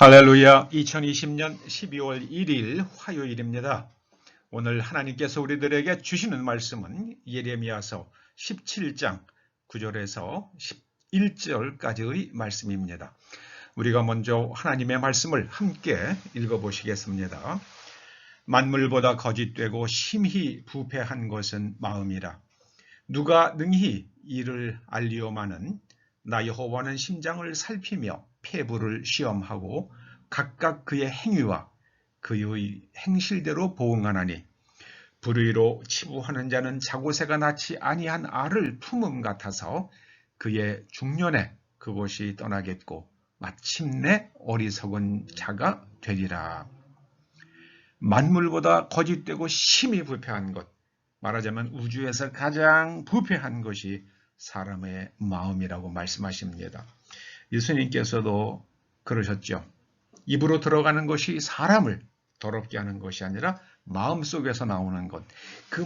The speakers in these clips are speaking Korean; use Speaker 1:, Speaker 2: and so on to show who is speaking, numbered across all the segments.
Speaker 1: 할렐루야. 2020년 12월 1일 화요일입니다. 오늘 하나님께서 우리들에게 주시는 말씀은 예레미야서 17장 9절에서 11절까지의 말씀입니다. 우리가 먼저 하나님의 말씀을 함께 읽어보시겠습니다. 만물보다 거짓되고 심히 부패한 것은 마음이라. 누가 능히 이를 알리오마는 나 여호와는 심장을 살피며 폐부를 시험하고 각각 그의 행위와 그의 행실대로 보응하나니 불의로 치부하는 자는 자고새가 낳지 아니한 알을 품음 같아서 그의 중년에 그것이 떠나겠고 마침내 어리석은 자가 되리라. 만물보다 거짓되고 심히 부패한 것, 말하자면 우주에서 가장 부패한 것이 사람의 마음이라고 말씀하십니다. 예수님께서도 그러셨죠. 입으로 들어가는 것이 사람을 더럽게 하는 것이 아니라 마음속에서 나오는 것. 그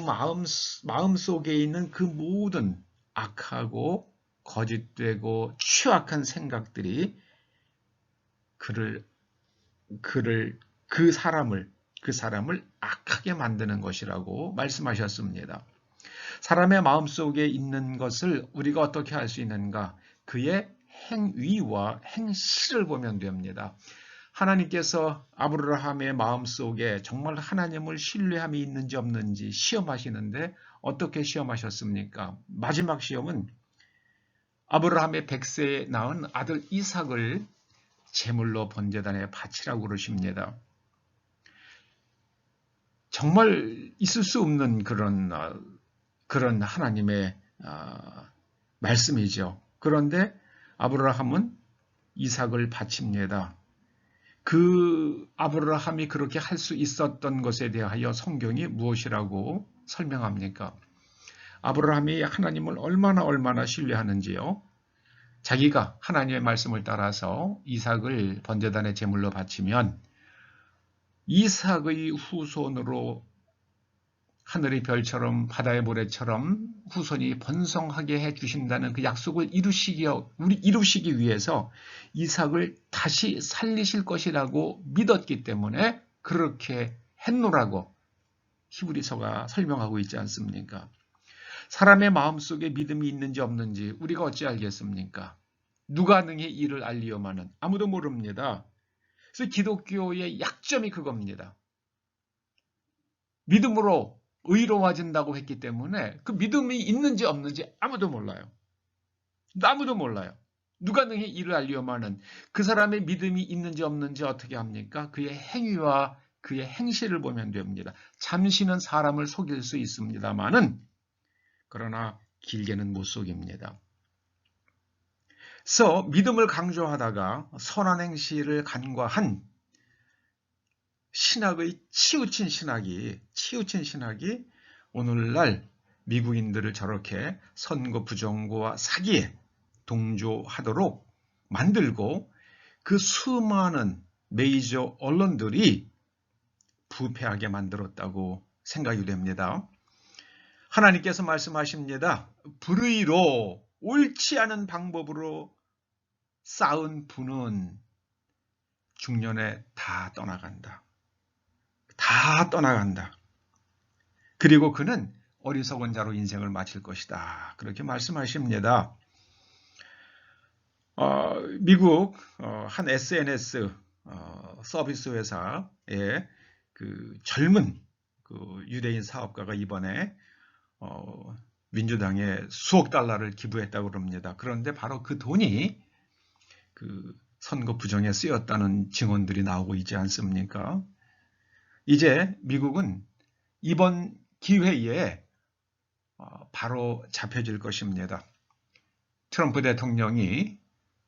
Speaker 1: 마음속에 있는 그 모든 악하고 거짓되고 취악한 생각들이 그 사람을 악하게 만드는 것이라고 말씀하셨습니다. 사람의 마음속에 있는 것을 우리가 어떻게 알 수 있는가? 그의 행위와 행실을 보면 됩니다. 하나님께서 아브라함의 마음속에 정말 하나님을 신뢰함이 있는지 없는지 시험하시는데 어떻게 시험하셨습니까? 마지막 시험은 아브라함의 100세에 낳은 아들 이삭을 제물로 번제단에 바치라고 그러십니다. 정말 있을 수 없는 그런 하나님의 말씀이죠. 그런데 아브라함은 이삭을 바칩니다. 그 아브라함이 그렇게 할 수 있었던 것에 대하여 성경이 무엇이라고 설명합니까? 아브라함이 하나님을 얼마나 신뢰하는지요. 자기가 하나님의 말씀을 따라서 이삭을 번제단의 제물로 바치면 이삭의 후손으로 하늘의 별처럼 바다의 모래처럼 후손이 번성하게 해주신다는 그 약속을 이루시기 위해서 이삭을 다시 살리실 것이라고 믿었기 때문에 그렇게 했노라고 히브리서가 설명하고 있지 않습니까? 사람의 마음속에 믿음이 있는지 없는지 우리가 어찌 알겠습니까? 누가 능히 이를 알리오마는 아무도 모릅니다. 그래서 기독교의 약점이 그겁니다. 믿음으로 의로워진다고 했기 때문에 그 믿음이 있는지 없는지 아무도 몰라요. 아무도 몰라요. 누가 능히 이를 알리오마는 그 사람의 믿음이 있는지 없는지 어떻게 합니까? 그의 행위와 그의 행실을 보면 됩니다. 잠시는 사람을 속일 수 있습니다만은 그러나 길게는 못 속입니다. 그래서 믿음을 강조하다가 선한 행실을 간과한 신학의 치우친 신학이 오늘날 미국인들을 저렇게 선거 부정과 사기에 동조하도록 만들고 그 수많은 메이저 언론들이 부패하게 만들었다고 생각이 됩니다. 하나님께서 말씀하십니다. 불의로 옳지 않은 방법으로 쌓은 부는 중년에 다 떠나간다. 다 떠나간다. 그리고 그는 어리석은 자로 인생을 마칠 것이다. 그렇게 말씀하십니다. 미국 한 SNS 서비스 회사의 그 젊은 유대인 사업가가 이번에 민주당에 수억 달러를 기부했다고 합니다. 그런데 바로 그 돈이 그 선거 부정에 쓰였다는 증언들이 나오고 있지 않습니까? 이제 미국은 이번 기회에 바로 잡혀질 것입니다. 트럼프 대통령이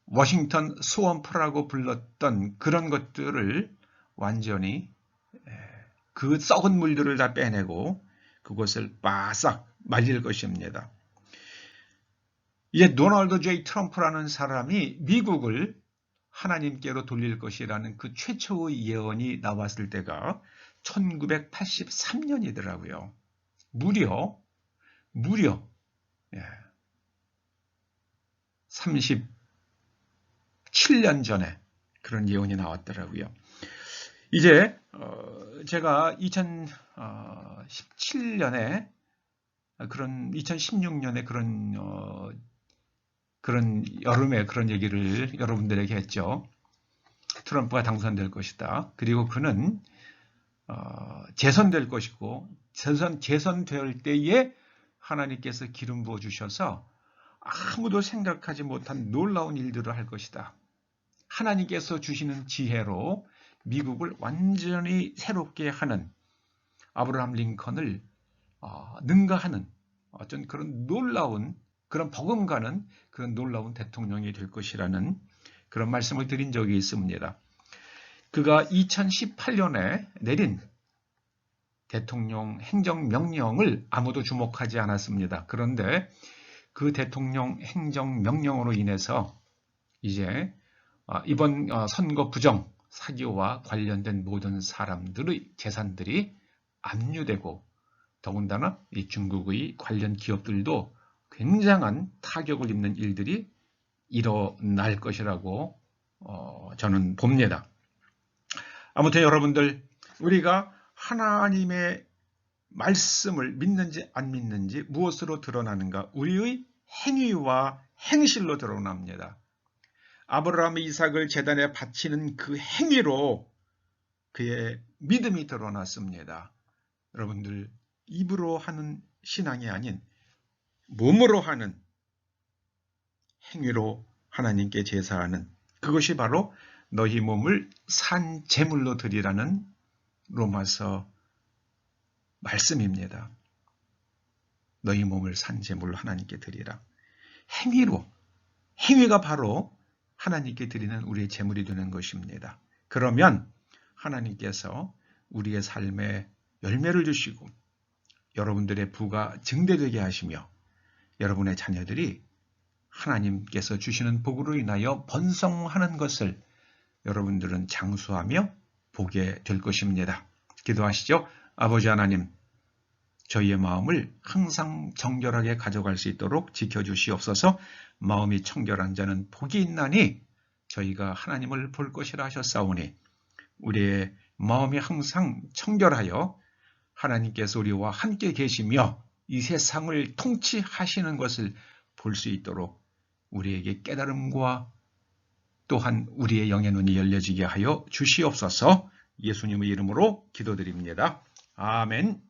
Speaker 1: 워싱턴 스왑프라고 불렀던 그런 것들을 완전히 그 썩은 물들을 다 빼내고 그것을 바싹 말릴 것입니다. 이제 도널드 J. 트럼프라는 사람이 미국을 하나님께로 돌릴 것이라는 그 최초의 예언이 나왔을 때가 1983년이더라고요. 무려 37년 전에 그런 예언이 나왔더라고요. 이제 제가 2017년에 그런 2016년에 그런 여름에 그런 얘기를 여러분들에게 했죠. 트럼프가 당선될 것이다. 그리고 그는 재선될 것이고 재선될 때에 하나님께서 기름 부어 주셔서 아무도 생각하지 못한 놀라운 일들을 할 것이다. 하나님께서 주시는 지혜로 미국을 완전히 새롭게 하는 아브라함 링컨을 능가하는 어떤 그런 놀라운 그런 버금가는 그런 놀라운 대통령이 될 것이라는 그런 말씀을 드린 적이 있습니다. 그가 2018년에 내린 대통령 행정명령을 아무도 주목하지 않았습니다. 그런데 그 대통령 행정명령으로 인해서 이제 이번 선거 부정 사기와 관련된 모든 사람들의 재산들이 압류되고 더군다나 이 중국의 관련 기업들도 굉장한 타격을 입는 일들이 일어날 것이라고 저는 봅니다. 아무튼 여러분들 우리가 하나님의 말씀을 믿는지 안 믿는지 무엇으로 드러나는가? 우리의 행위와 행실로 드러납니다. 아브라함이 이삭을 제단에 바치는 그 행위로 그의 믿음이 드러났습니다. 여러분들 입으로 하는 신앙이 아닌 몸으로 하는 행위로 하나님께 제사하는 그것이 바로 너희 몸을 산 제물로 드리라는 로마서 말씀입니다. 너희 몸을 산 제물로 하나님께 드리라. 행위가 바로 하나님께 드리는 우리의 제물이 되는 것입니다. 그러면 하나님께서 우리의 삶에 열매를 주시고 여러분들의 부가 증대되게 하시며 여러분의 자녀들이 하나님께서 주시는 복으로 인하여 번성하는 것을 여러분들은 장수하며 보게 될 것입니다. 기도하시죠. 아버지 하나님, 저희의 마음을 항상 정결하게 가져갈 수 있도록 지켜주시옵소서. 마음이 청결한 자는 복이 있나니 저희가 하나님을 볼 것이라 하셨사오니 우리의 마음이 항상 청결하여 하나님께서 우리와 함께 계시며 이 세상을 통치하시는 것을 볼 수 있도록 우리에게 깨달음과 또한 우리의 영의 눈이 열려지게 하여 주시옵소서. 예수님의 이름으로 기도드립니다. 아멘.